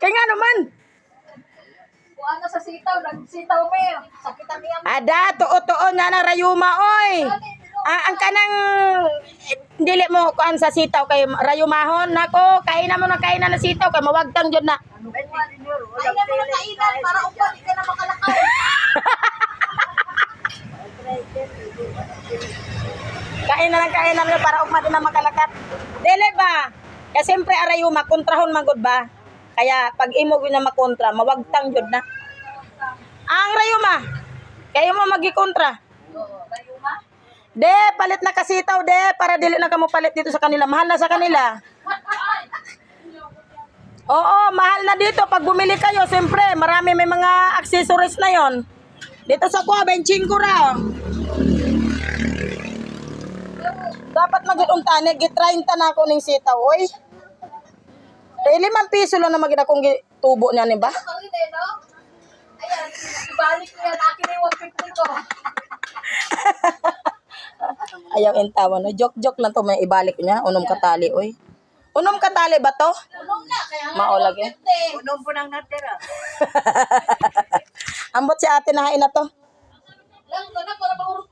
Kaya nga naman. Kuha na sa sitaw, nagsitaw mo eh. Sakit ang iyang. Ada, tuo-tuo na ng rayuma, oy. Ang kanang dili mo kuan sa sitaw kay rayumahon nako, kainan mo na kainan na sitaw kay mawagtang jud na. Ay na mo na kainan para upan di ka na makalakaw. Kainan mo para ugma din na makalakat. Dili ba? Kaya siyempre arayuma kontrahon man gud ba? Kaya pag imo gyud na makontra, mawagtang jud na. Ang rayuma, kayo mo magikontra. Rayuma? De, palit na kasitaw, de, para dili na kamo palit dito sa kanila. Mahal na sa kanila. Oo, mahal na dito. Pag bumili kayo, siyempre, marami may mga accessories na yon. Dito sa kuha, 25 ra. Dapat mag-untane, git-30 na ako ning sitaw, oy. Kaya 5 piso lang na magina kong tubo niya, ni ba? Ito rin eh, no? Ayan, ibalik ko yan. Akin na yung 150 ko. Ayaw intawan, no? Joke-joke lang to, may ibalik niya. Unom katali, oy. Unom katali ba to? Unom na, kaya nga Maulag eh. 150. Unom po nang natira. Ambot si ate na hain na to. Lang ko na, para maurot